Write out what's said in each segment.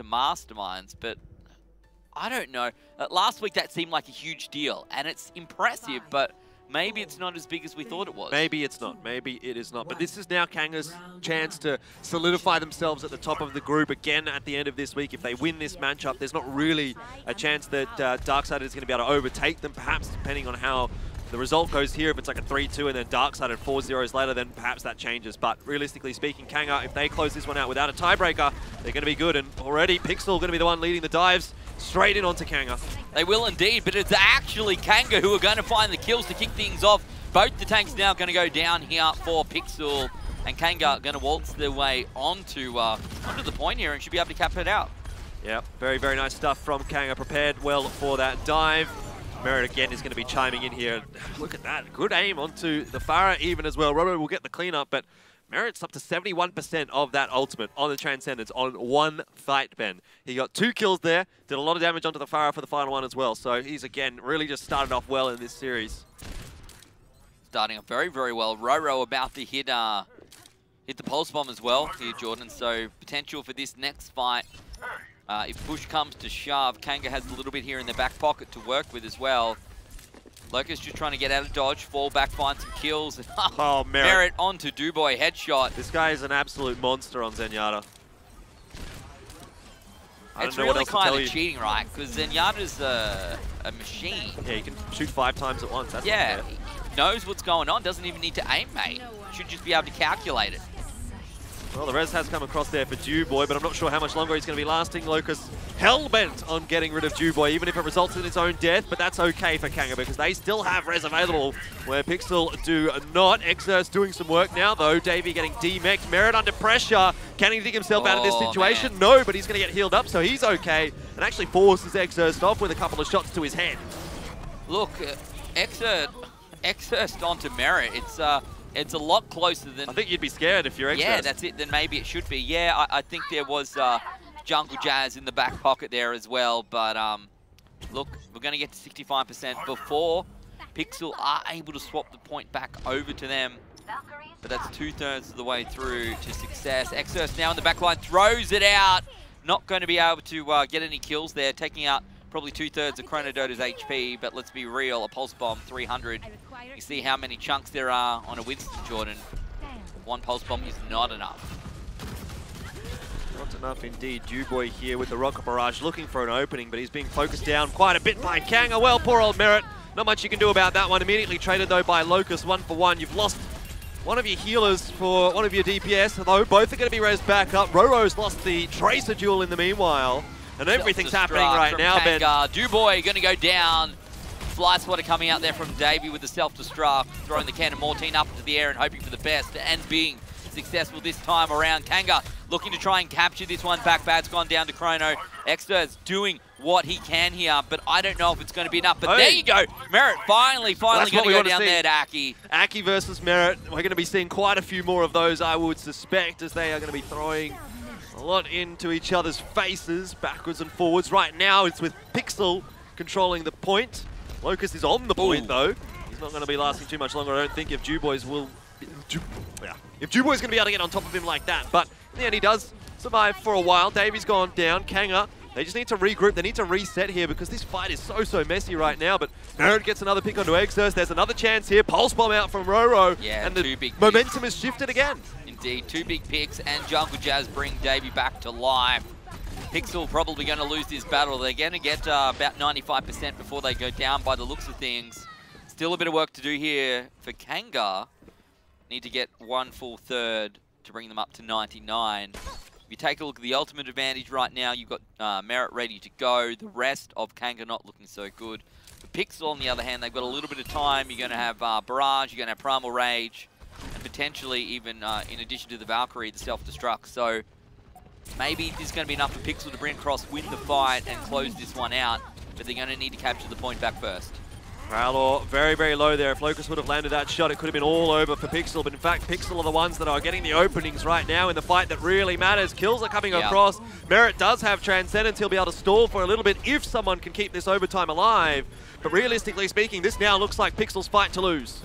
to masterminds, but I don't know. Last week that seemed like a huge deal, and it's impressive, but maybe it's not as big as we thought it was. Maybe it's not. Maybe it is not. But this is now Kanga's chance to solidify themselves at the top of the group again at the end of this week. If they win this matchup, there's not really a chance that Darksiders is going to be able to overtake them, perhaps depending on how the result goes here. If it's like a 3-2 and then Darksiders 4-0s later, then perhaps that changes. But realistically speaking, Kanga, if they close this one out without a tiebreaker, they're going to be good. And already PIXL going to be the one leading the dives straight in onto Kanga. They will indeed, but it's actually Kanga who are going to find the kills to kick things off. Both the tanks now going to go down here for PIXL, and Kanga going to waltz their way onto the point here and should be able to cap it out. Yeah, very, very nice stuff from Kanga. Prepared well for that dive. Merit again is going to be chiming in here. Look at that. Good aim onto the Farah even as well. Robo will get the cleanup, but Merit's up to 71% of that ultimate on the Transcendence on one fight, Ben. He got 2 kills there, did a lot of damage onto the Farah for the final one as well. So he's, again, really just started off well in this series. Starting off very, very well. Roro about to hit the pulse bomb as well here, Jordan. So potential for this next fight. If push comes to shove, Kanga has a little bit here in the back pocket to work with as well. Locust just trying to get out of dodge, fall back, find some kills. Oh, Merit onto Duboy, headshot. This guy is an absolute monster on Zenyatta. It's really kind of cheating, right? Because Zenyatta's a machine. Yeah, you can shoot 5 times at once. That's yeah, he knows what's going on, doesn't even need to aim, mate. Should just be able to calculate it. Well, the res has come across there for Duboy, but I'm not sure how much longer he's going to be lasting. Locust hell-bent on getting rid of Duboy, even if it results in its own death, but that's okay for Kanga because they still have res available, where PIXL do not. Exert's doing some work now, though. Davey getting demeched. Merit under pressure. Can he dig himself out of this situation? Man. No, but he's going to get healed up, so he's okay, and actually forces Exert off with a couple of shots to his head. Look, Exert onto Merit. It's a lot closer than... I think you'd be scared if you're Exert. Yeah, that's it. Then maybe it should be. Yeah, I think there was Jungle Jazz in the back pocket there as well. But look, we're going to get to 65% before PIXL are able to swap the point back over to them. But that's 2/3 of the way through to success. Exer's now in the back line, throws it out. Not going to be able to get any kills there, taking out probably 2/3 of Chronodota's HP, but let's be real, a Pulse Bomb 300. You see how many chunks there are on a Winston, Jordan. 1 Pulse Bomb is not enough. Not enough indeed. Duboy here with the Rocket Barrage looking for an opening, but he's being focused down quite a bit by Kanga. Well, poor old Merit. Not much you can do about that one. Immediately traded though by Locust, 1 for 1. You've lost one of your healers for one of your DPS, though both are going to be res back up. Roro's lost the Tracer duel in the meanwhile. And everything's happening right now, Ben. Duboy going to go down. Fly Swatter coming out there from Davey with the self-destruct, throwing the cannon Mortine up into the air and hoping for the best, and being successful this time around. Kanga looking to try and capture this one back. Bad's gone down to Chrono. Exter's doing what he can here, but I don't know if it's going to be enough. But there you go. Merit finally going to go down there to Aki. Aki versus Merit. We're going to be seeing quite a few more of those, I would suspect, as they are going to be throwing a lot into each other's faces, backwards and forwards. Right now, it's with PIXL controlling the point. Locust is on the point, though. He's not going to be lasting too much longer, I don't think, if Duboy's will... If Duboy's going to be able to get on top of him like that. But in the end, he does survive for a while. Davey's gone down. Kanga, they just need to regroup. They need to reset here because this fight is so messy right now. But Merit gets another pick onto Exerce. There's another chance here. Pulse Bomb out from Roro. Yeah, and the momentum has shifted again. Indeed, 2 big picks, and Jungle Jazz bring Davey back to life. PIXL probably going to lose this battle. They're going to get about 95% before they go down by the looks of things. Still a bit of work to do here for Kanga. Need to get 1 full third to bring them up to 99. If you take a look at the ultimate advantage right now, you've got Merit ready to go. The rest of Kanga not looking so good. For PIXL, on the other hand, they've got a little bit of time. You're going to have Barrage, you're going to have Primal Rage, and potentially even, in addition to the Valkyrie, the self-destruct. So maybe this is going to be enough for PIXL to bring across, win the fight, and close this one out. But they're going to need to capture the point back first. Rowlaw very low there. If Locust would have landed that shot, it could have been all over for PIXL. But in fact, PIXL are the ones that are getting the openings right now in the fight that really matters. Kills are coming across. Merit does have Transcendence. He'll be able to stall for a little bit if someone can keep this overtime alive. But realistically speaking, this now looks like PIXL's fight to lose.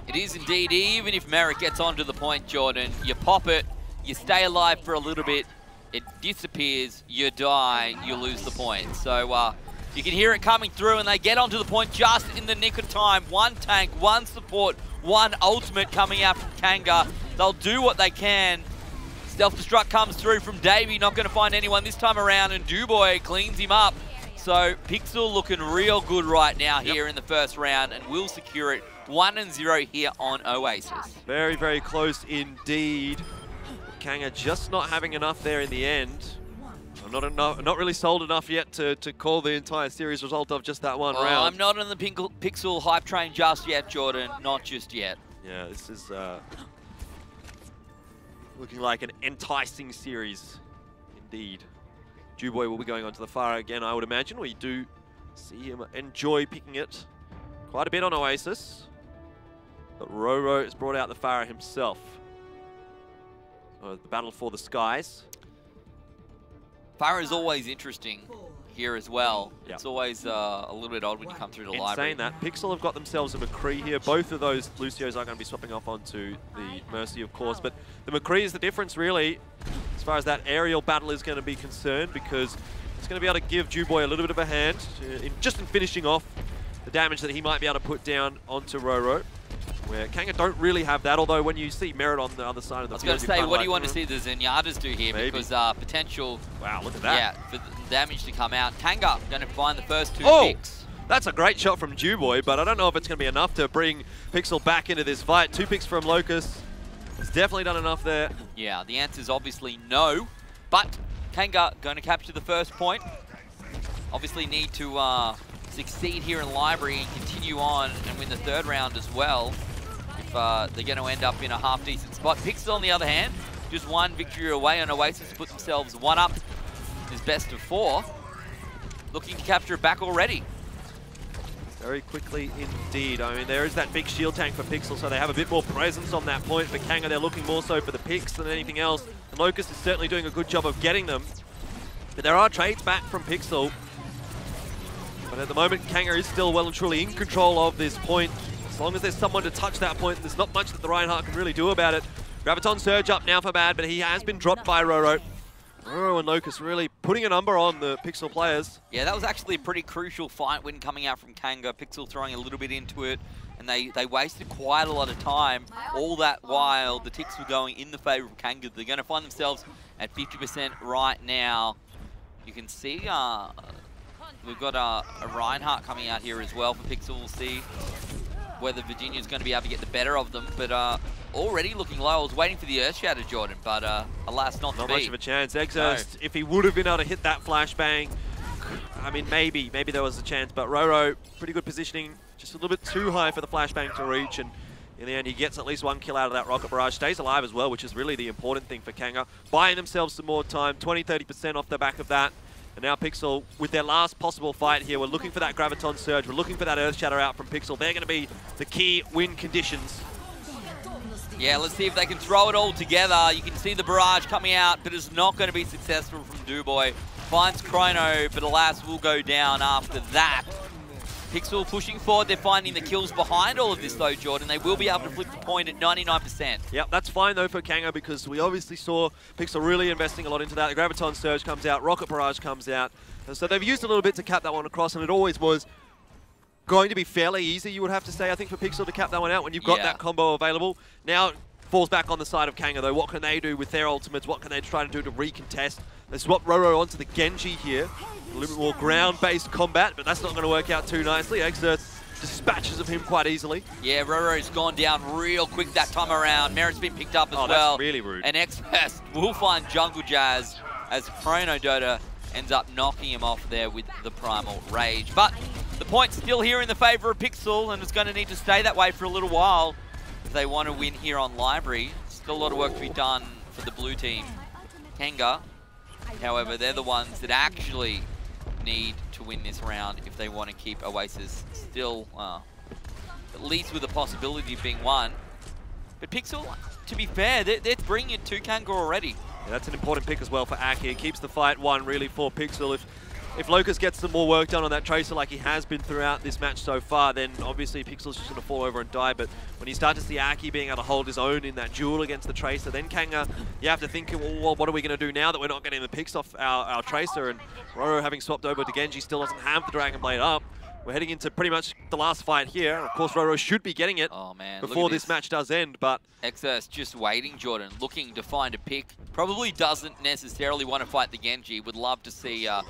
It is indeed. Even if Merit gets onto the point, Jordan, you pop it, you stay alive for a little bit, it disappears, you die, you lose the point. So you can hear it coming through, and they get onto the point just in the nick of time. One tank, one support, one ultimate coming out from Kanga. They'll do what they can. Self-destruct comes through from Davey, not going to find anyone this time around, and Duboy cleans him up. So PIXL looking real good right now here in the first round, and will secure it 1-0 here on Oasis. Very, very close indeed. Kanga just not having enough there in the end. Not really sold enough yet to call the entire series result of just that one round. I'm not on the PIXL hype train just yet, Jordan. Not just yet. Yeah, this is looking like an enticing series indeed. Duboy will be going onto the far again, I would imagine. We do see him enjoy picking it quite a bit on Oasis. But Roro has brought out the Farah himself. The battle for the skies. Farah is always interesting here as well. Yep. It's always a little bit odd when you come through the library. Saying that, PIXL have got themselves a McCree here. Both of those Lucios are going to be swapping off onto the Mercy, of course. But the McCree is the difference, really, as far as that aerial battle is going to be concerned, because it's going to be able to give Duboy a little bit of a hand just in finishing off the damage that he might be able to put down onto Roro. Where Kanga don't really have that, although when you see Merit on the other side of the field... I was going to say, what do you want to see the Zenyatas do here? Maybe. Because potential... Wow, look at that. Yeah, for the damage to come out. Kanga going to find the first two picks. That's a great shot from Duboy, but I don't know if it's going to be enough to bring PIXL back into this fight. 2 picks from Locust. It's definitely done enough there. Yeah, the answer is obviously no, but Kanga going to capture the first point. Obviously need to succeed here in Library and continue on and win the third round as well. If they're going to end up in a half-decent spot. PIXL, on the other hand, just one victory away on Oasis to put themselves 1 up. Is best of 4. Looking to capture it back already. Very quickly indeed. I mean, there is that big shield tank for PIXL, so they have a bit more presence on that point. For Kanga, they're looking more so for the picks than anything else. And Locust is certainly doing a good job of getting them. But there are trades back from PIXL. But at the moment, Kanga is still well and truly in control of this point. As long as there's someone to touch that point, there's not much that the Reinhardt can really do about it. Graviton Surge up now for Bad, but he has been dropped by Roro. Roro and Locust really putting a number on the PIXL players. Yeah, that was actually a pretty crucial fight win coming out from Kanga. PIXL throwing a little bit into it, and they wasted quite a lot of time. All that while, the ticks were going in the favor of Kanga. They're going to find themselves at 50% right now. You can see we've got a Reinhardt coming out here as well for PIXL. We'll see whether Virginia's going to be able to get the better of them, but already looking low. I was waiting for the Earth Shatter, Jordan, but alas, not to be. Not much of a chance. Exhaust, if he would have been able to hit that flashbang, I mean, maybe there was a chance, but Roro, pretty good positioning, just a little bit too high for the flashbang to reach, and in the end, he gets at least 1 kill out of that rocket barrage. Stays alive as well, which is really the important thing for Kanga. Buying themselves some more time, 20-30% off the back of that. And now PIXL, with their last possible fight here, we're looking for that Graviton Surge. We're looking for that Earth Shatter out from PIXL. They're going to be the key win conditions. Yeah, let's see if they can throw it all together. You can see the barrage coming out, but it's not going to be successful from Duboy. Finds Chrono, but alas, will go down after that. PIXL pushing forward. They're finding the kills behind all of this, though, Jordan. They will be able to flip the point at 99%. Yep, that's fine, though, for Kanga, because we obviously saw PIXL really investing a lot into that. The Graviton Surge comes out, Rocket Barrage comes out. And so they've used a little bit to cap that one across, and it always was going to be fairly easy, you would have to say, I think, for PIXL to cap that one out when you've got that combo available. Now it falls back on the side of Kanga, though. What can they do with their ultimates? What can they try to do to recontest? They swap Roro onto the Genji here. A little bit more ground-based combat, but that's not going to work out too nicely. Exert dispatches of him quite easily. Yeah, Roro's gone down real quick that time around. Merit's been picked up as well. That's really rude. And X-Pest will find Jungle Jazz as Chrono Dota ends up knocking him off there with the Primal Rage. But the point's still here in the favor of PIXL, and it's going to need to stay that way for a little while if they want to win here on Library. Still a lot of work to be done for the blue team. Kanga, however, they're the ones that actually need to win this round if they want to keep Oasis still at least with the possibility of being won. But PIXL, to be fair, they're bringing it to Kanga already. Yeah, that's an important pick as well for Aki. It keeps the fight 1 really for PIXL. If if Locust gets some more work done on that Tracer like he has been throughout this match so far, then obviously Pixel's just going to fall over and die. But when you start to see Aki being able to hold his own in that duel against the Tracer, then Kanga, you have to think, well, what are we going to do now that we're not getting the picks off our Tracer? And Roro, having swapped over to Genji, still doesn't have the Dragon Blade up. We're heading into pretty much the last fight here. Of course, Roro should be getting it before this match does end, but... Exerce just waiting, Jordan, looking to find a pick. Probably doesn't necessarily want to fight the Genji. Would love to see a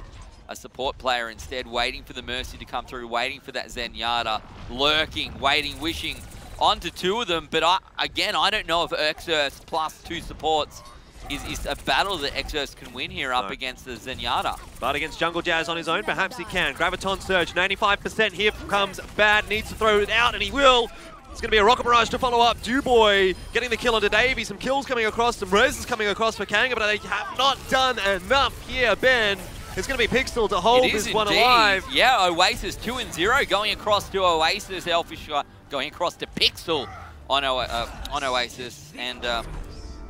support player instead, waiting for the Mercy to come through, waiting for that Zenyatta, lurking, waiting, wishing onto two of them. But again, I don't know if Exerce plus two supports is a battle that Exerce can win here up against the Zenyatta. But against Jungle Jazz on his own, perhaps he can. Graviton Surge, 95%. Here comes Bad, needs to throw it out, and he will. It's going to be a Rocket Barrage to follow up. Duboy getting the kill onto Davey. Some kills coming across, some reses coming across for Kanga, but they have not done enough here, Ben. It's going to be Pixel to hold this one alive. Yeah, Oasis 2-0 going across to Oasis. Elfishguy going across to Pixel on Oasis. And,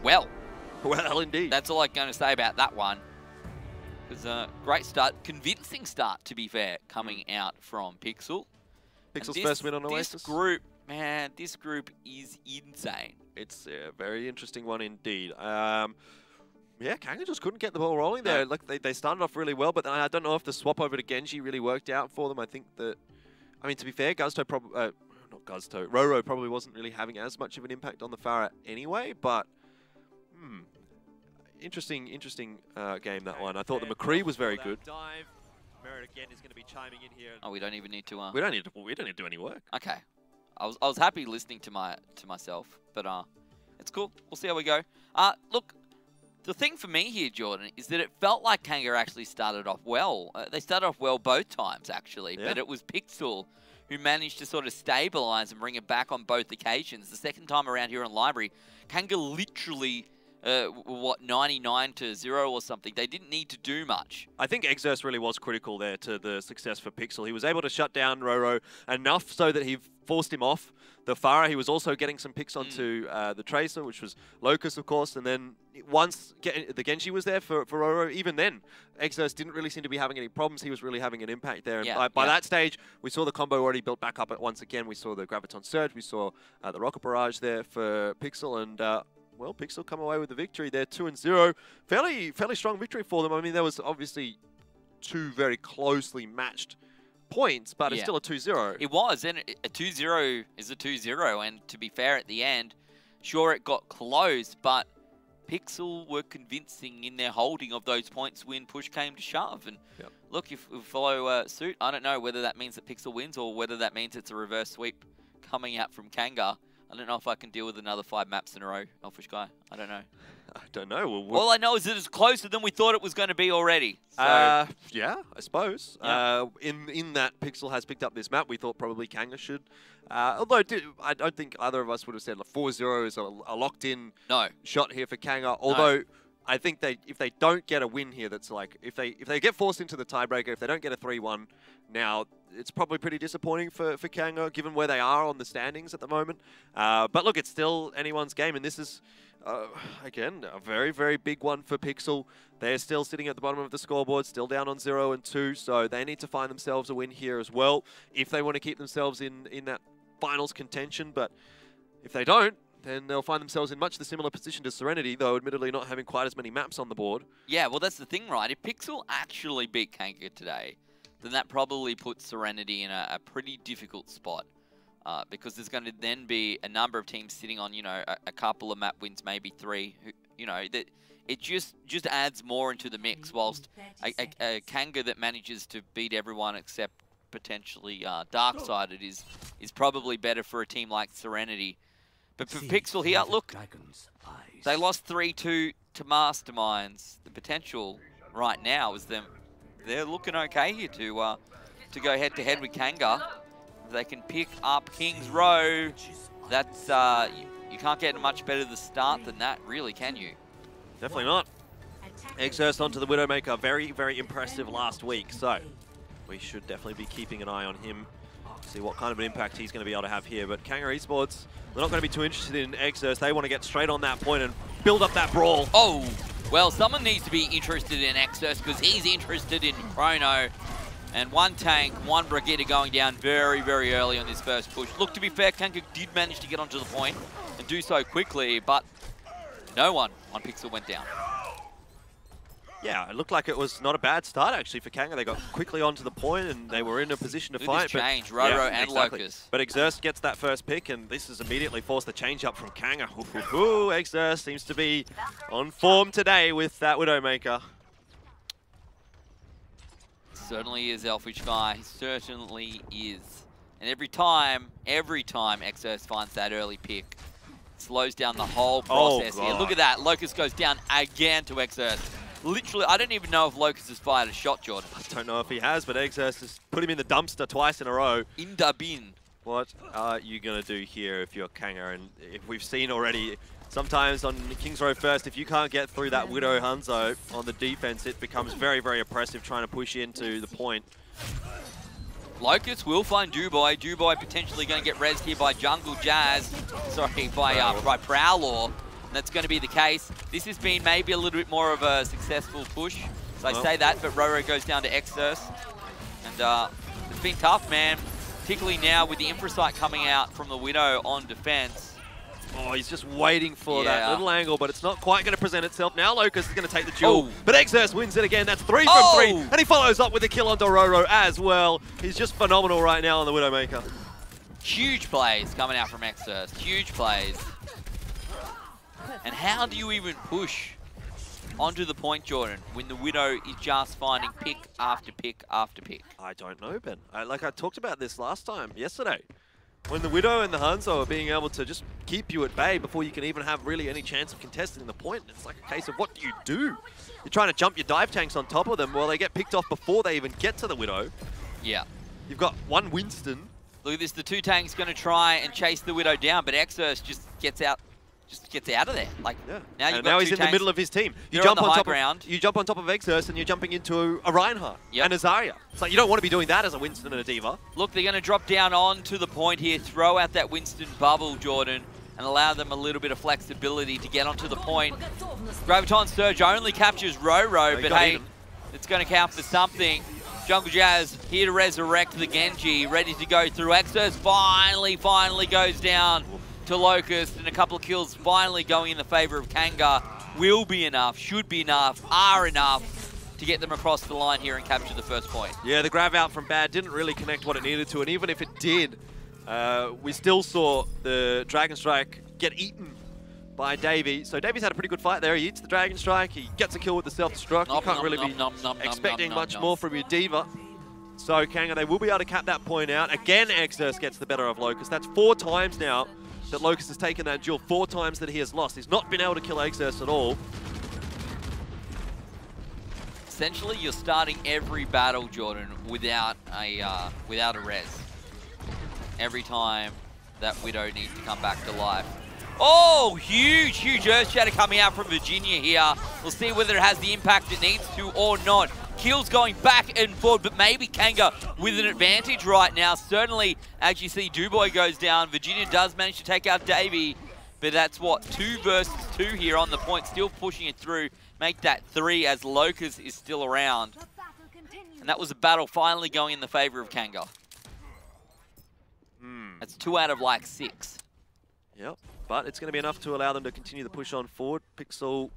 well, indeed. That's all I'm going to say about that one. It was a great start, convincing start, to be fair, coming out from Pixel. Pixel's first win on Oasis. This group, man, this group is insane. It's a very interesting one indeed. Yeah, Kanga just couldn't get the ball rolling there. Like they started off really well, but I don't know if the swap over to Genji really worked out for them. I think that, I mean, to be fair, Roro probably wasn't really having as much of an impact on the Pharah anyway, but interesting game, that one. I thought the McCree was very good. Merritt again is going to be chiming in here. Oh, we don't even need to. We don't need to do any work. Okay, I was happy listening to myself, but it's cool. We'll see how we go. Look, the thing for me here, Jordan, is that it felt like Kanga actually started off well. They started off well both times, actually, but it was Pixel who managed to sort of stabilize and bring it back on both occasions. The second time around here on Library, Kanga literally, 99-0 or something. They didn't need to do much. I think Exerce really was critical there to the success for Pixel. He was able to shut down Roro enough so that he forced him off the Pharah. He was also getting some picks onto the Tracer, which was Locust, of course, and then once the Genji was there for Roro, even then, Exerce didn't really seem to be having any problems. He was really having an impact there. And by that stage, we saw the combo already built back up once again. We saw the Graviton Surge, we saw the Rocket Barrage there for Pixel, and well, Pixel come away with the victory there, 2-0. Fairly strong victory for them. I mean, there was obviously two very closely matched points, but it's still a 2-0. It was, and a 2-0 is a 2-0, and to be fair, at the end, sure, it got close, but Pixel were convincing in their holding of those points when push came to shove. And look, if we follow suit, I don't know whether that means that Pixel wins or whether that means it's a reverse sweep coming out from Kanga. I don't know if I can deal with another 5 maps in a row, Elfishguy. I don't know. I don't know. All I know is that it's closer than we thought it was going to be already. So. Yeah, I suppose. Yeah. In that Pixel has picked up this map, we thought probably Kanga should. Although I don't think either of us would have said like 4-0 is a locked-in shot here for Kanga. Although I think if they don't get a win here, that's like if they get forced into the tiebreaker, if they don't get a 3-1 now, it's probably pretty disappointing for Kanga, given where they are on the standings at the moment. But look, it's still anyone's game, and this is, again, a very, very big one for Pixel. They're still sitting at the bottom of the scoreboard, still down on 0-2, so they need to find themselves a win here as well if they want to keep themselves in that finals contention. But if they don't, then they'll find themselves in much the similar position to Serenity, though admittedly not having quite as many maps on the board. Yeah, well, that's the thing, right? If Pixel actually beat Kanga today, then that probably puts Serenity in a pretty difficult spot because there's going to then be a number of teams sitting on, you know, a couple of map wins, maybe 3. You know, that it just adds more into the mix. Whilst a Kanga that manages to beat everyone except potentially Darksided is probably better for a team like Serenity. But for Pixel here, look, they lost 3-2 to Masterminds. The potential right now is them. They're looking okay here to go head-to-head with Kanga. They can pick up King's Row. That's you can't get much better the start than that, really, can you? Definitely not. Exerce onto the Widowmaker, very, very impressive last week. So we should definitely be keeping an eye on him. See what kind of an impact he's going to be able to have here. But Kanga Esports, they're not going to be too interested in Exerce. They want to get straight on that point and build up that brawl. Oh, Well, someone needs to be interested in Exos because he's interested in Chrono. And one tank, one Brigitte going down very, very early on this first push. Look, to be fair, Kanga did manage to get onto the point and do so quickly, but no one on Pixel went down. Yeah, it looked like it was not a bad start, actually, for Kanga. They got quickly onto the point, and they were in a position to fight. This change, Roro and exactly. Locust. But Exerst gets that first pick, and this has immediately forced the change up from Kanga. Exerst seems to be on form today with that Widowmaker. Certainly is, Elfishguy. He certainly is. And every time Exerst finds that early pick, it slows down the whole process here. Look at that. Locust goes down again to Exerst. Literally, I don't even know if Locust has fired a shot, Jordan. I don't know if he has, but Exerst has put him in the dumpster twice in a row. In the bin. What are you going to do here if you're Kanga? And if we've seen already, sometimes on King's Row first, if you can't get through that Widow Hanzo on the defense, it becomes very, very oppressive trying to push into the point. Locust will find Duboy. Duboy potentially going to get rezzed here by Jungle Jazz. Sorry, by Prowler. And that's going to be the case. This has been maybe a little bit more of a successful push. So I say that, but Roro goes down to Exerst. And it's been tough, man. Particularly now with the Infrasight coming out from the Widow on defense. Oh, he's just waiting for that little angle, but it's not quite going to present itself. Now Locust is going to take the duel, but Exerst wins it again. That's 3 from 3, and he follows up with a kill on Dororo as well. He's just phenomenal right now on the Widowmaker. Huge plays coming out from Exerst. Huge plays. And how do you even push onto the point, Jordan, when the Widow is just finding pick after pick after pick? I don't know, Ben. Like I talked about this yesterday. When the Widow and the Hanzo are being able to just keep you at bay before you can even have really any chance of contesting the point, it's like a case of what do you do? You're trying to jump your dive tanks on top of them while they get picked off before they even get to the Widow. Yeah. You've got one Winston. Look at this, the 2 tanks going to try and chase the Widow down, but Exerst just gets out of there. Like, now he's in the middle of his team. You jump on top of Exerst and you're jumping into a Reinhardt and a Zarya. It's like you don't want to be doing that as a Winston and a D.Va. Look, they're going to drop down onto the point here, throw out that Winston bubble, Jordan, and allow them a little bit of flexibility to get onto the point. Graviton Surge only captures Roro, but hey, it's going to count for something. Jungle Jazz here to resurrect the Genji, ready to go through. Exerst finally goes down to Locust, and a couple of kills finally going in the favor of Kanga will be enough, should be enough, are enough to get them across the line here and capture the first point. Yeah, the grab out from Bad didn't really connect what it needed to, and even if it did, we still saw the Dragon Strike get eaten by Davey. So Davey's had a pretty good fight there. He eats the Dragon Strike, he gets a kill with the self-destruct. You can't really be expecting much more from your D.Va. So Kanga, they will be able to cap that point out. Again, Exerst gets the better of Locust. That's 4 times now that Locust has taken that duel, 4 times that he has lost. He's not been able to kill Exerst at all. Essentially, you're starting every battle, Jordan, without a res. Every time that Widow needs to come back to life. Oh, huge Earth Shatter coming out from Virginia here. We'll see whether it has the impact it needs to or not. Kills going back and forward, but maybe Kanga with an advantage right now. Certainly, as you see, Duboy goes down. Virginia does manage to take out Davey, but that's what, 2 versus 2 here on the point. Still pushing it through. Make that 3 as Locust is still around. And that was a battle finally going in the favor of Kanga. That's 2 out of like 6. Yep, but it's going to be enough to allow them to continue the push on forward. PIXL,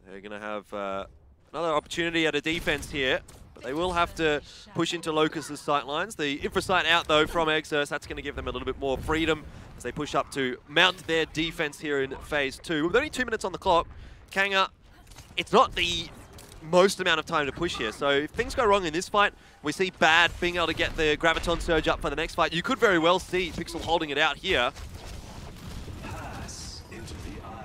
they're going to have another opportunity at a defense here, but they will have to push into Locust's sight lines. The Infrasight out, though, from Exerst. That's going to give them a little bit more freedom as they push up to mount their defense here in Phase 2. With only 2 minutes on the clock, Kanga, it's not the most amount of time to push here. So if things go wrong in this fight, we see Bad being able to get the Graviton Surge up for the next fight. You could very well see PIXL holding it out here.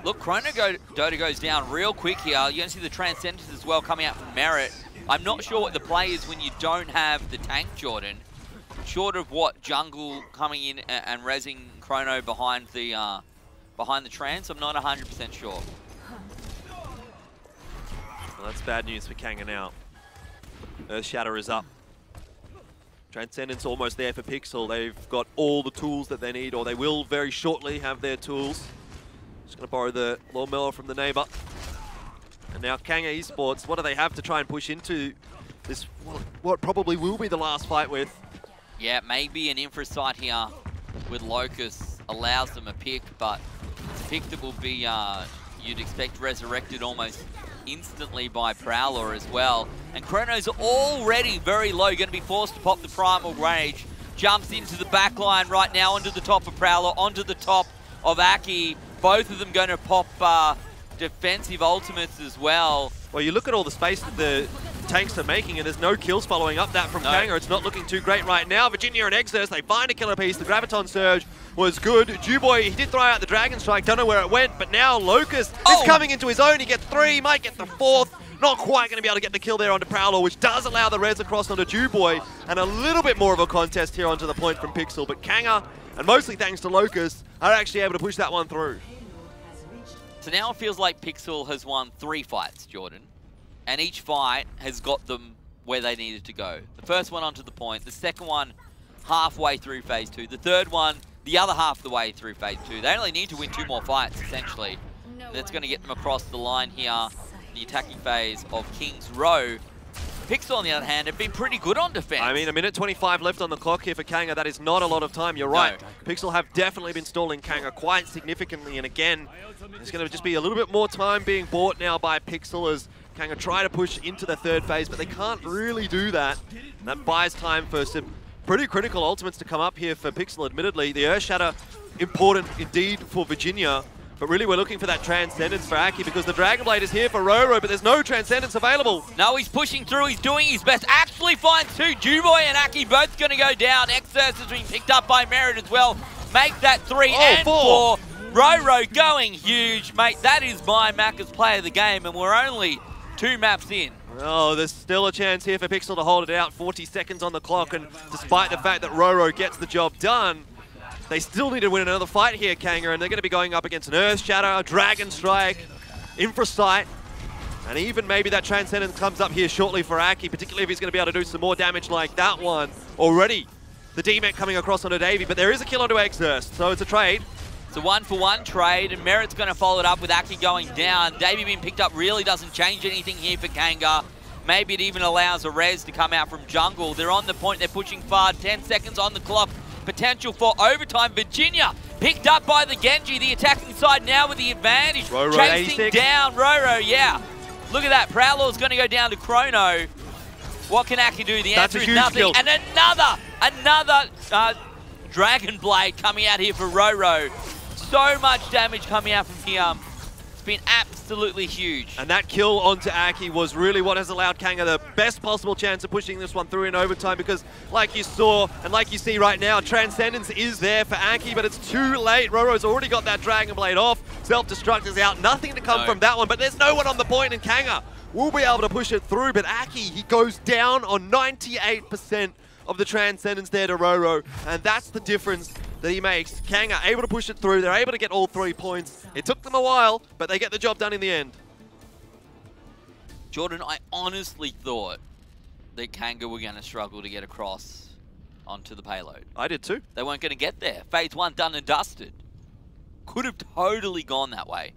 Look, Chrono Dota goes down real quick here. You're going to see the Transcendence as well coming out from Merit. I'm not sure what the play is when you don't have the tank, Jordan. Short of what, Jungle coming in and rezzing Chrono behind the Trans, I'm not 100% sure. Well, that's bad news for Kanga now. Earth Shatter is up. Transcendence almost there for PIXL. They've got all the tools that they need, or they will very shortly have their tools. Just going to borrow the lawnmower from the neighbor. And now Kanga Esports, what do they have to try and push into this, what probably will be the last fight with? Yeah, maybe an infra site here with Locust allows them a pick, but it's a pick that will be, you'd expect, resurrected almost instantly by Prowler as well. And Chrono's already very low, going to be forced to pop the Primal Rage. Jumps into the back line right now, onto the top of Prowler, onto the top of Aki. Both of them going to pop defensive ultimates as well. Well, you look at all the space that the tanks are making, and there's no kills following up that from Kanga. It's not looking too great right now. Virginia and Exodus, they find a killer piece. The Graviton Surge was good. Jewboy, he did throw out the Dragon Strike. Don't know where it went, but now Locust is coming into his own. He gets 3, might get the 4th. Not quite going to be able to get the kill there onto Prowler, which does allow the res across onto Jewboy, and a little bit more of a contest here onto the point from PIXL. But Kanga, and mostly thanks to Locust, are actually able to push that one through. So now it feels like PIXL has won 3 fights, Jordan, and each fight has got them where they needed to go. The first one onto the point, the second one halfway through phase 2, the third one the other half of the way through phase 2. They only need to win 2 more fights, essentially. That's going to get them across the line here. The attacking phase of Kings Row. PIXL, on the other hand, have been pretty good on defense. I mean, a minute 25 left on the clock here for Kanga. That is not a lot of time. You're right. No. PIXL have definitely been stalling Kanga quite significantly. And again, there's going to just be a little bit more time being bought now by PIXL as Kanga try to push into the third phase, but they can't really do that. And that buys time for some pretty critical ultimates to come up here for PIXL, admittedly. The Earth Shatter, important indeed for Virginia. But really, we're looking for that Transcendence for Aki because the Dragon Blade is here for Roro, but there's no Transcendence available. No, he's pushing through. He's doing his best. Actually finds 2. Jewboy and Aki both going to go down. Exodus has been picked up by Merit as well. Make that 3 and 4. Roro going huge. Mate, that is my Macca's play of the game, and we're only 2 maps in. Oh, there's still a chance here for PIXL to hold it out. 40 seconds on the clock, and despite the fact that Roro gets the job done, they still need to win another fight here, Kanga, and they're going to be going up against an Earth Shatter, a Dragon Strike, Infra Sight, and even maybe that Transcendence comes up here shortly for Aki, particularly if he's going to be able to do some more damage like that one. Already, the D-Mech coming across onto Davey, but there is a kill onto Exurst, so it's a trade. It's a 1-for-1 trade, and Merit's going to follow it up with Aki going down. Davey being picked up really doesn't change anything here for Kanga. Maybe it even allows a res to come out from jungle. They're on the point, they're pushing far, 10 seconds on the clock. Potential for overtime. Virginia picked up by the Genji, the attacking side now with the advantage. Roro, chasing 86. down Roro, yeah. Look at that, Prowler's going to go down to Chrono. What can Aki do? The answer is nothing. Skill. And another Dragon Blade coming out here for Roro. So much damage coming out from here. It's been absolutely huge. And that kill onto Aki was really what has allowed Kanga the best possible chance of pushing this one through in overtime because like you saw and like you see right now, Transcendence is there for Aki, but it's too late. Roro's already got that Dragon Blade off. Self-destruct is out. Nothing to come from that one, but there's no one on the point, and Kanga will be able to push it through, but Aki, he goes down on 98% of the Transcendence there to Roro, and that's the difference that he makes. Kanga able to push it through. They're able to get all 3 points. It took them a while, but they get the job done in the end. Jordan, I honestly thought that Kanga were going to struggle to get across onto the payload. I did too. They weren't going to get there. Phase 1 done and dusted. Could have totally gone that way.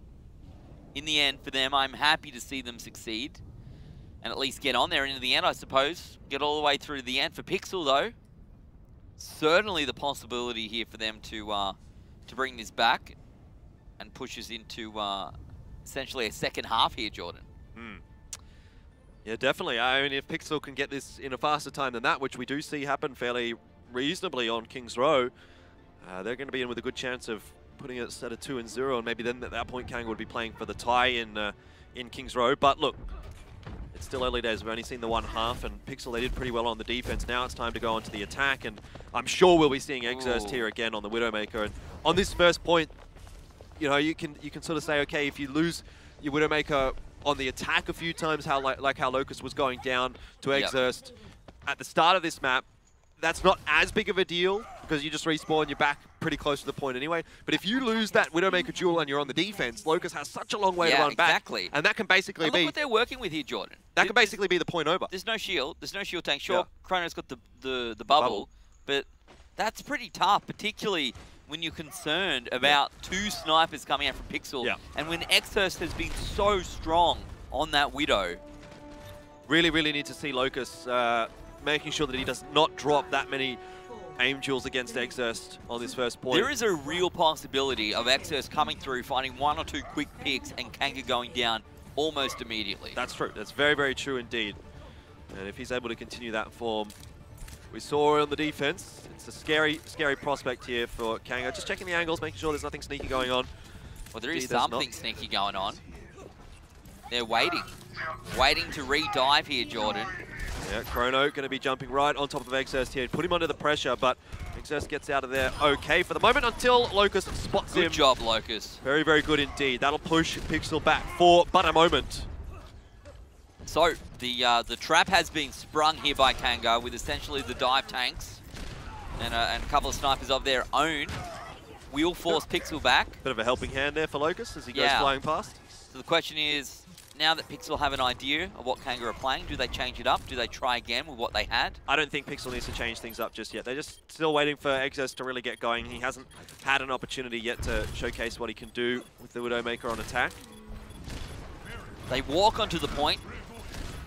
In the end, for them, I'm happy to see them succeed and at least get on there into the end, I suppose. Get all the way through to the end. For PIXL, though, certainly the possibility here for them to bring this back and push us into essentially a second half here, Jordan. Yeah, definitely. I mean, if PIXL can get this in a faster time than that, which we do see happen fairly reasonably on Kings Row, they're going to be in with a good chance of putting it at a 2-0, and maybe then at that point Kanga would be playing for the tie in Kings Row. But look, it's still early days. We've only seen the one half, and PIXL, they did pretty well on the defense. Now it's time to go on to the attack, and I'm sure we'll be seeing Exurst here again on the Widowmaker. And on this first point, you know, you can sort of say, okay, if you lose your Widowmaker on the attack a few times, how like how Locust was going down to Exurst at the start of this map, that's not as big of a deal because you just respawn, you're back pretty close to the point anyway. But if you lose that Widowmaker duel and you're on the defense, Locust has such a long way to run back. And that can basically be... Look what they're working with here, Jordan. That can basically be the point over. There's no shield. There's no shield tank. Sure, Chrono's got the bubble, but that's pretty tough, particularly when you're concerned about 2 snipers coming out from PIXL. And when Exurst has been so strong on that Widow. Really need to see Locus making sure that he does not drop that many aim duels against Exerst on this first point. There is a real possibility of Exerst coming through, finding 1 or 2 quick picks, and Kanga going down almost immediately. That's true. That's very true indeed. And if he's able to continue that form, we saw on the defense, it's a scary prospect here for Kanga. Just checking the angles, making sure there's nothing sneaky going on. Well, there is something sneaky going on. They're waiting to re-dive here, Jordan. Yeah, Chrono going to be jumping right on top of Exerst here. Put him under the pressure, but Exerst gets out of there okay for the moment until Locus spots him. Good job, Locus. Very good indeed. That'll push PIXL back for but a moment. So, the trap has been sprung here by Kanga with essentially the dive tanks and a couple of snipers of their own. Will force PIXL back. Bit of a helping hand there for Locus as he goes flying past. So the question is, now that PIXL have an idea of what Kanga are playing, do they change it up? Do they try again with what they had? I don't think PIXL needs to change things up just yet. They're just still waiting for Exerst to really get going. He hasn't had an opportunity yet to showcase what he can do with the Widowmaker on attack. They walk onto the point.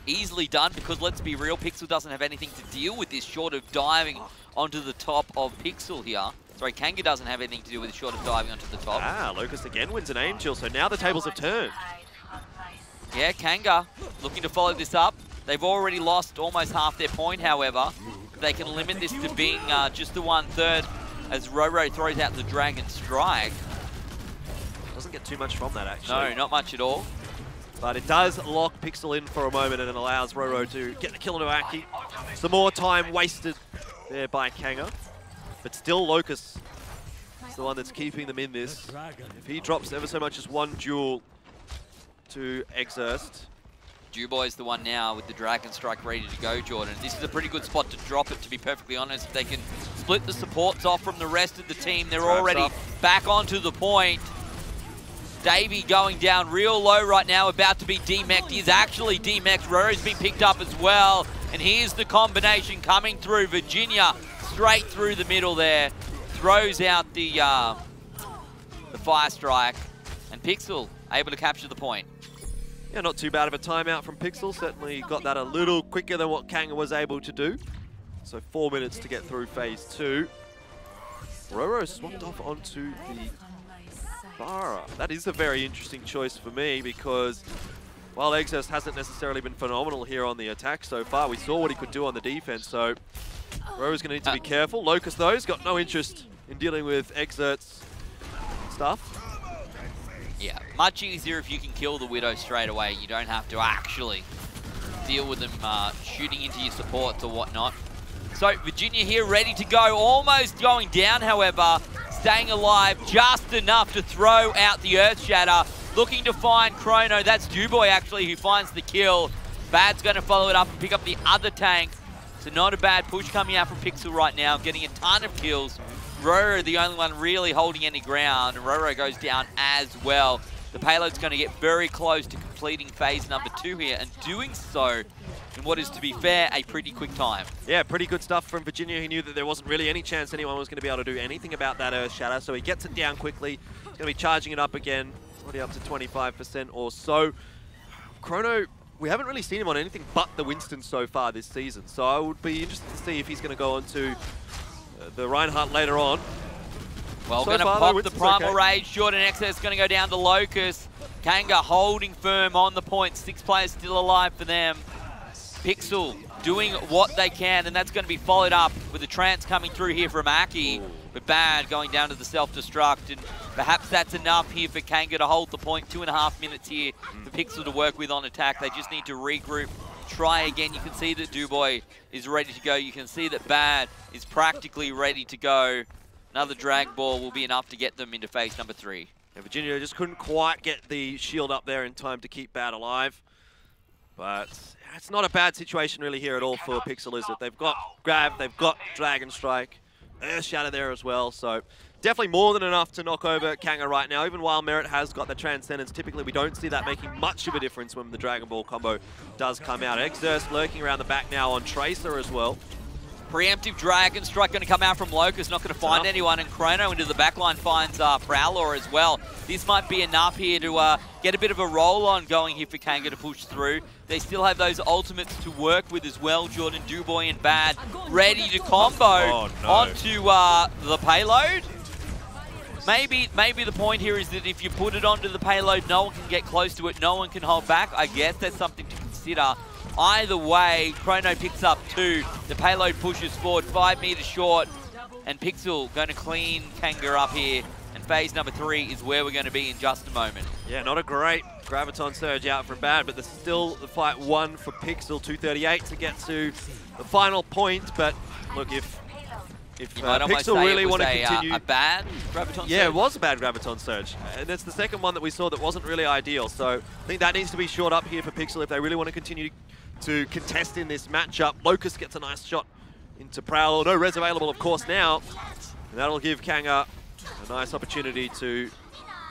Easily done, because let's be real, PIXL doesn't have anything to deal with this short of diving onto the top of PIXL here. Sorry, Kanga doesn't have anything to do with this short of diving onto the top. Ah, Locus again wins an aim chill, so now the tables have turned. Yeah, Kanga looking to follow this up. They've already lost almost half their point, however. They can limit this to being just the 1/3 as Roro throws out the Dragon Strike. Doesn't get too much from that, actually. No, not much at all. But it does lock PIXL in for a moment and it allows Roro to get the kill into Aki. Some more time wasted there by Kanga. But still Locus is the one that's keeping them in this. If he drops ever so much as one duel to Exerst. Duboy's the one now with the Dragon Strike ready to go, Jordan. This is a pretty good spot to drop it, to be perfectly honest. If they can split the supports off from the rest of the team, they're already back onto the point. Davey going down real low right now, about to be demexed. He's actually demexed. Roro's been picked up as well. And here's the combination coming through. Virginia straight through the middle there. Throws out the Fire Strike. And PIXL able to capture the point. Yeah, not too bad of a timeout from PIXL. Certainly got that a little quicker than what Kanga was able to do. So 4 minutes to get through phase 2. Roro swapped off onto the Farah. That is a very interesting choice for me because while Exerst hasn't necessarily been phenomenal here on the attack so far, we saw what he could do on the defense, so Roro's going to need to be careful. Locus, though, has got no interest in dealing with Exerst's stuff. Yeah, much easier if you can kill the Widow straight away. You don't have to actually deal with them shooting into your supports or whatnot. So Virginia here ready to go, almost going down, however. Staying alive just enough to throw out the Earth Shatter. Looking to find Chrono. That's Duboy actually who finds the kill. Bad's going to follow it up and pick up the other tank. So not a bad push coming out from PIXL right now, getting a ton of kills. Roro the only one really holding any ground. Roro goes down as well. The payload's going to get very close to completing phase number 2 here, and doing so in what is, to be fair, a pretty quick time. Yeah, pretty good stuff from Virginia. He knew that there wasn't really any chance anyone was going to be able to do anything about that Earth Shatter, so he gets it down quickly. He's going to be charging it up again. It's already up to 25% or so. Chrono, we haven't really seen him on anything but the Winston so far this season, so I would be interested to see if he's going to go on to the Reinhardt later on. Well, so going to pop the Primal Rage. Jordan Exerst is going to go down to Locus. Kanga holding firm on the point. 6 players still alive for them. PIXL doing what they can, and that's going to be followed up with the trance coming through here from Aki. But Bad going down to the self-destruct, and perhaps that's enough here for Kanga to hold the point. 2.5 minutes here for PIXL to work with on attack. They just need to regroup, try again. You can see that Duboy is ready to go. You can see that Bad is practically ready to go. Another drag ball will be enough to get them into phase number 3. Yeah, Virginia just couldn't quite get the shield up there in time to keep Bad alive. But it's not a bad situation really here at all for PIXL, is it? They've got Grab, they've got Dragon Strike, Earth Shatter there as well. So definitely more than enough to knock over Kanga right now. Even while Merit has got the Transcendence, typically we don't see that making much of a difference when the Dragon Ball combo does come out. Exerst lurking around the back now on Tracer as well. Preemptive Dragon Strike going to come out from Locust, not going to find anyone, and Chrono into the backline finds Prowler as well. This might be enough here to get a bit of a roll on going here for Kanga to push through. They still have those ultimates to work with as well. Jordan, Duboy and Bad ready to combo onto the payload. Maybe the point here is that if you put it onto the payload, no one can get close to it, no one can hold back. I guess that's something to consider. Either way, Chrono picks up 2. The payload pushes forward 5 meters short, and Pixel going to clean Kanga up here. And phase number 3 is where we're going to be in just a moment. Yeah, not a great Graviton Surge out from Bad, but there's still the fight won for Pixel. 2:38 to get to the final point. But look, if Pixel really want to continue, a bad Graviton Surge. Yeah, it was a bad Graviton Surge, and that's the second one that we saw that wasn't really ideal. So I think that needs to be short up here for Pixel if they really want to continue to contest in this matchup. Locust gets a nice shot into Prowler. No res available, of course, now. And that'll give Kanga a nice opportunity to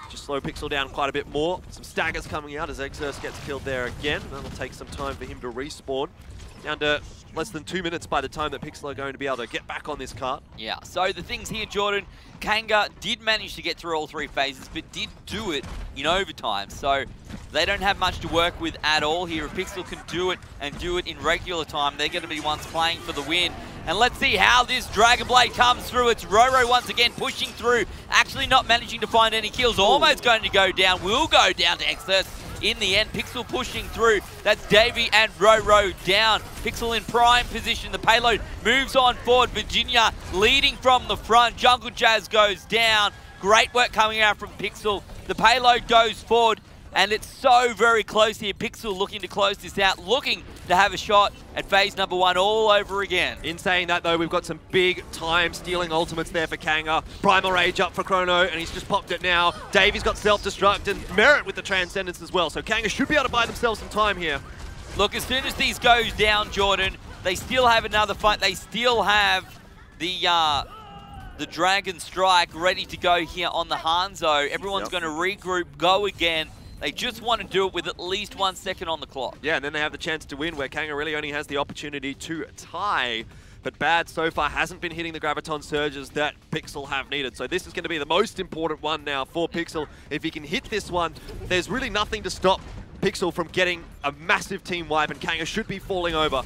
just slow Pixel down quite a bit more. Some staggers coming out as Exerce gets killed there again. That'll take some time for him to respawn. Down to less than 2 minutes by the time that Pixel are going to be able to get back on this cart. Yeah, so the things here, Jordan, Kanga did manage to get through all 3 phases, but did do it in overtime. So they don't have much to work with at all here. If Pixel can do it and do it in regular time, they're going to be the ones playing for the win. And let's see how this Dragon Blade comes through. It's Roro once again pushing through, actually not managing to find any kills. Almost going to go down, will go down to Exerce. In the end, Pixel pushing through. That's Davey and Roro down. Pixel in prime position. The payload moves on forward. Virginia leading from the front. Jungle Jazz goes down. Great work coming out from Pixel. The payload goes forward, and it's so very close here. Pixel looking to close this out, looking to have a shot at phase number 1 all over again. In saying that, though, we've got some big time stealing ultimates there for Kanga. Primal Rage up for Chrono, and he's just popped it now. Davey's got self-destruct and Merit with the Transcendence as well. So Kanga should be able to buy themselves some time here. Look, as soon as these goes down, Jordan, they still have another fight. They still have the Dragon Strike ready to go here on the Hanzo. Everyone's going to regroup, go again. They just want to do it with at least 1 second on the clock. Yeah, and then they have the chance to win, where Kanga really only has the opportunity to tie. But Bad so far hasn't been hitting the Graviton Surges that Pixel have needed. So this is going to be the most important one now for Pixel. If he can hit this one, there's really nothing to stop Pixel from getting a massive team wipe, and Kanga should be falling over.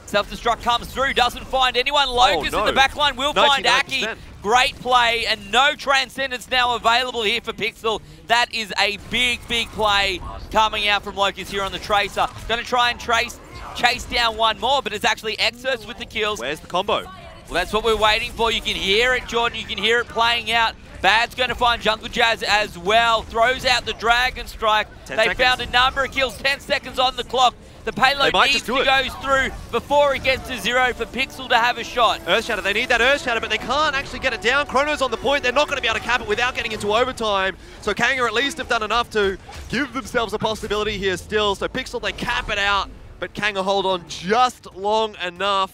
Self-destruct comes through, doesn't find anyone. Locust in the backline will find Aki. Great play, and no Transcendence now available here for Pixel. That is a big, big play coming out from Locust here on the Tracer. Going to try and chase down one more, but it's actually Exerce with the kills. Where's the combo? Well, that's what we're waiting for. You can hear it, Jordan. You can hear it playing out. Bad's going to find Jungle Jazz as well. Throws out the Dragon Strike. They found a number of kills. 10 seconds on the clock. The payload needs to go through before it gets to 0 for Pixel to have a shot. Earthshatter, they need that Earthshatter, but they can't actually get it down. Chrono's on the point. They're not going to be able to cap it without getting into overtime. So Kanga at least have done enough to give themselves a possibility here still. So Pixel, they cap it out, but Kanga hold on just long enough.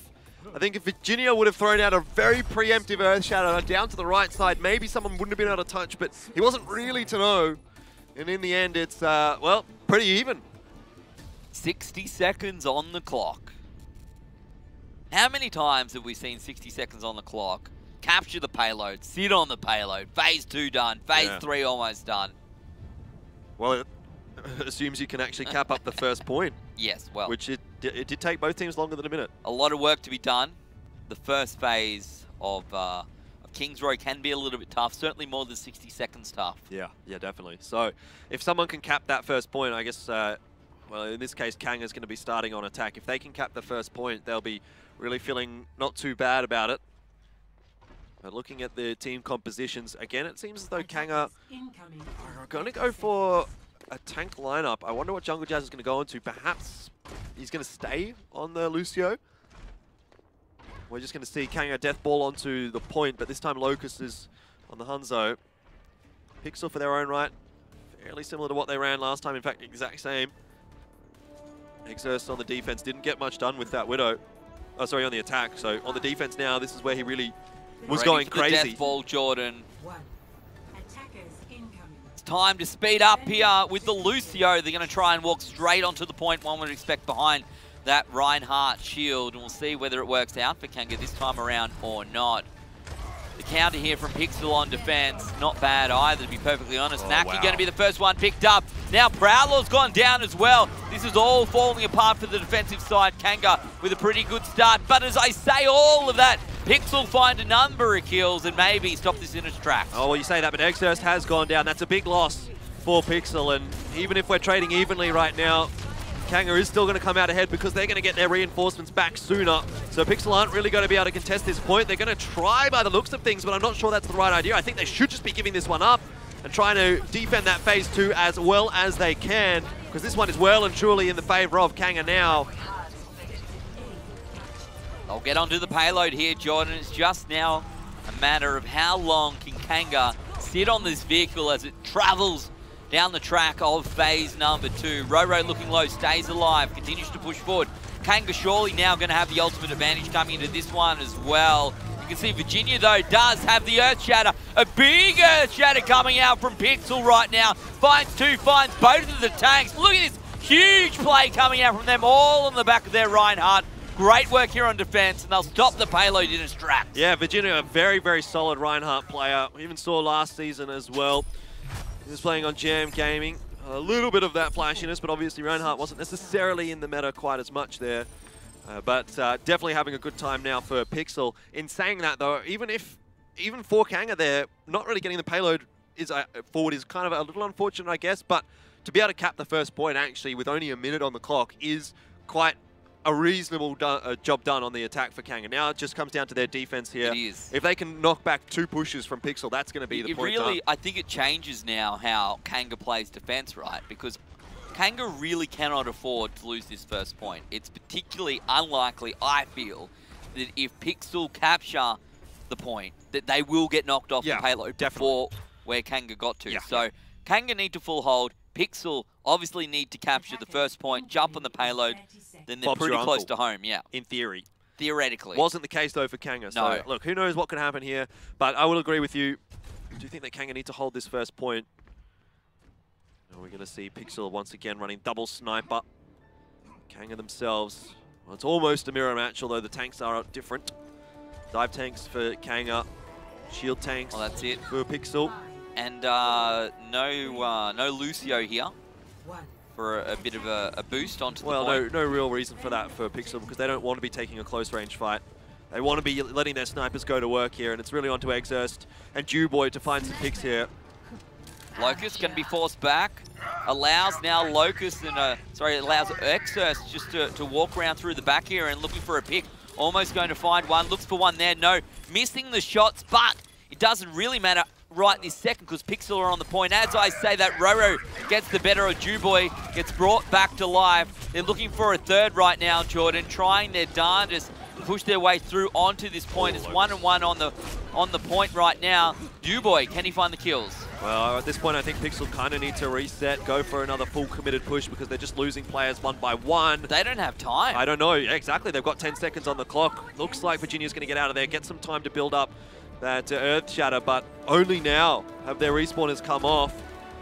I think if Virginia would have thrown out a very preemptive Earthshatter down to the right side, maybe someone wouldn't have been able to touch, but he wasn't really to know. And in the end, it's, well, pretty even. 60 seconds on the clock. How many times have we seen 60 seconds on the clock? Capture the payload, sit on the payload, phase 2 done, phase 3 almost done. Well, it assumes you can actually cap up the first point. Yes, well. Which it did take both teams longer than a minute. A lot of work to be done. The first phase of Kings Row can be a little bit tough, certainly more than 60 seconds tough. Yeah, definitely. So if someone can cap that first point, I guess, well, in this case, Kanga's going to be starting on attack. If they can cap the first point, they'll be really feeling not too bad about it. But looking at the team compositions, again, it seems as though Kanga are going to go for a tank lineup. I wonder what Jungle Jazz is going to go into. Perhaps he's going to stay on the Lucio. We're just going to see Kanga death ball onto the point, but this time Locust is on the Hanzo. Pixel for their own right, fairly similar to what they ran last time. In fact, exact same. Exerce on the defense, didn't get much done with that Widow. Oh, sorry, on the attack. So on the defense now, this is where he really was going crazy. The death ball, Jordan. It's time to speed up here with the Lucio. They're going to try and walk straight onto the point, one would expect behind that Reinhardt shield, and we'll see whether it works out for Kanga this time around or not. The counter here from Pixel on defense, not bad either, to be perfectly honest. Oh, Naki wow. going to be the first one picked up. Now Prowler's gone down as well. This is all falling apart for the defensive side. Kanga with a pretty good start, but as I say all of that, Pixel find a number of kills and maybe stop this in its tracks. Oh, well, you say that, but Exhurst has gone down. That's a big loss for Pixel, and even if we're trading evenly right now, Kanga is still going to come out ahead because they're going to get their reinforcements back sooner. So Pixel aren't really going to be able to contest this point. They're going to try by the looks of things, but I'm not sure that's the right idea. I think they should just be giving this one up and trying to defend that phase 2 as well as they can, because this one is well and truly in the favor of Kanga now. They'll get onto the payload here, Jordan. It's just now a matter of how long can Kanga sit on this vehicle as it travels down the track of phase number 2. Roro looking low, stays alive, continues to push forward. Kanga surely now going to have the ultimate advantage coming into this one as well. You can see Virginia, though, does have the Earth Shatter. A big Earth Shatter coming out from Pixel right now. Finds 2, finds both of the tanks. Look at this huge play coming out from them, all on the back of their Reinhardt. Great work here on defense, and they'll stop the payload in its tracks. Yeah, Virginia, a very, very solid Reinhardt player. We even saw last season as well. He was playing on Jam Gaming. A little bit of that flashiness, but obviously Reinhardt wasn't necessarily in the meta quite as much there. But definitely having a good time now for Pixel. In saying that, though, even for Kanga there, not really getting the payload forward is kind of a little unfortunate, I guess. But to be able to cap the first point, actually, with only a minute on the clock, is quite a reasonable job done on the attack for Kanga. Now it just comes down to their defense here. It is. If they can knock back 2 pushes from Pixel, that's going to be the point. Really, I think it changes now how Kanga plays defense, right? Because Kanga really cannot afford to lose this first point. It's particularly unlikely, I feel, that if Pixel capture the point, that they will get knocked off the payload before where Kanga got to. So Kanga need to full hold. Pixel obviously need to capture the first point, jump on the payload, then they're pretty close to home, In theory. Theoretically. Wasn't the case, though, for Kanga. So, No. look, who knows what could happen here. But I will agree with you. I do think that Kanga need to hold this first point. And we're going to see Pixel once again running double sniper. Kanga themselves. Well, it's almost a mirror match, although the tanks are different. Dive tanks for Kanga. Shield tanks that's it. for Pixel. And no Lucio here for a bit of a boost onto the point. Well, no real reason for that for Pixel, because they don't want to be taking a close range fight. They want to be letting their snipers go to work here, and it's really onto Exhurst and Dewboy to find some picks here. Locust going to be forced back. Allows now Locust and allows Exhurst just to walk around through the back here and looking for a pick. Almost going to find one. Looks for one there. No, missing the shots, but it doesn't really matter right this second because Pixel are on the point. As I say that, Roro gets the better of Dewboy, gets brought back to life. They're looking for a third right now, Jordan, trying their darndest to push their way through onto this point. It's 1-1 on the point right now. Dewboy, can he find the kills? Well, at this point, I think Pixel kind of need to reset, go for another full committed push because they're just losing players one by one. They don't have time. I don't know. Exactly. They've got 10 seconds on the clock. Looks like Virginia's going to get out of there, get some time to build up that Earth Shatter, but only now have their respawners come off.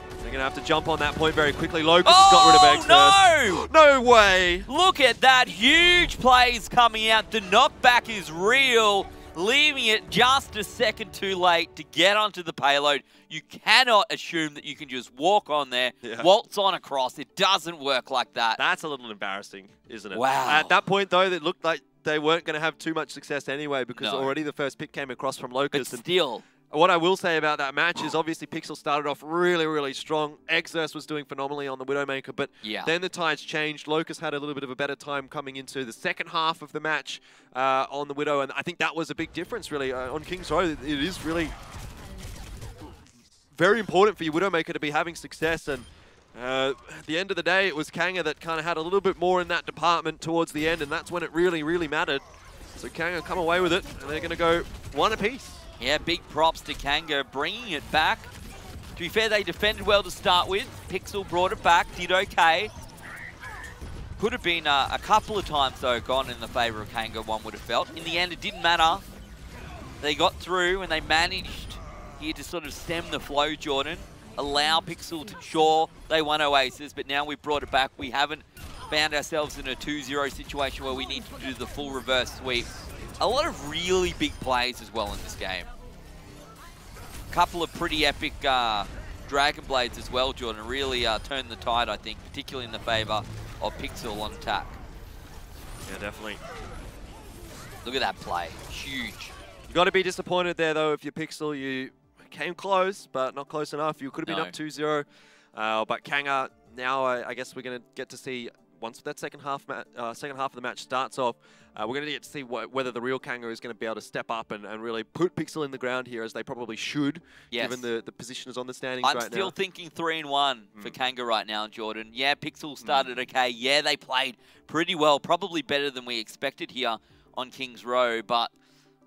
They're going to have to jump on that point very quickly. Locust has got rid of Exhurst. No! No way! Look at that. Huge plays coming out. The knockback is real, leaving it just a second too late to get onto the payload. You cannot assume that you can just walk on there, waltz on across. It doesn't work like that. That's a little embarrassing, isn't it? Wow. At that point, though, it looked like they weren't going to have too much success anyway because already the first pick came across from Locust. But still. What I will say about that match is obviously Pixel started off really, really strong. Exhurst was doing phenomenally on the Widowmaker, but then the tides changed. Locust had a little bit of a better time coming into the second half of the match on the Widow, and I think that was a big difference, really. On King's Row, it is really very important for your Widowmaker to be having success, and at the end of the day, it was Kanga that kind of had a little bit more in that department towards the end, and that's when it really, really mattered. So Kanga come away with it, and they're going to go one apiece. Yeah, big props to Kanga bringing it back. To be fair, they defended well to start with. Pixel brought it back, did okay. Could have been a couple of times, though, gone in the favour of Kanga, one would have felt. In the end, it didn't matter. They got through, and they managed here to sort of stem the flow, Jordan. Allow Pixel to, sure, they won Oasis, but now we've brought it back. We haven't found ourselves in a 2-0 situation where we need to do the full reverse sweep. A lot of really big plays as well in this game. A couple of pretty epic Dragon Blades as well, Jordan. Really turned the tide, I think, particularly in the favour of PIXL on attack. Yeah, definitely. Look at that play. Huge. You got to be disappointed there, though, if you're PIXL. You came close, but not close enough. You could have been up 2-0. But Kanga, now I guess we're going to get to see, once that second half of the match starts off, we're going to get to see whether the real Kanga is going to be able to step up and really put PIXL in the ground here, as they probably should, given the positioners on the standings right now. I'm still thinking 3-1 for Kanga right now, Jordan. Yeah, PIXL started okay. Yeah, they played pretty well, probably better than we expected here on King's Row, but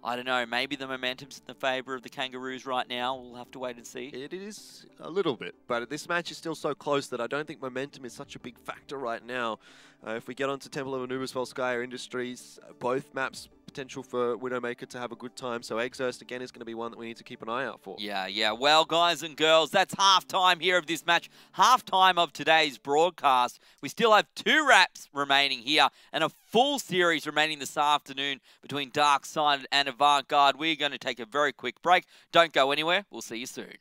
I don't know, maybe the momentum's in the favour of the Kangaroos right now. We'll have to wait and see. It is a little bit, but this match is still so close that I don't think momentum is such a big factor right now. If we get onto Temple of Anubis, Volskaya Industries, both maps potential for Widowmaker to have a good time. So Exerst, again, is going to be one that we need to keep an eye out for. Yeah. Well, guys and girls, that's half-time here of this match. Half-time of today's broadcast. We still have 2 wraps remaining here and a full series remaining this afternoon between Darkside and Avant Garde. We're going to take a very quick break. Don't go anywhere. We'll see you soon.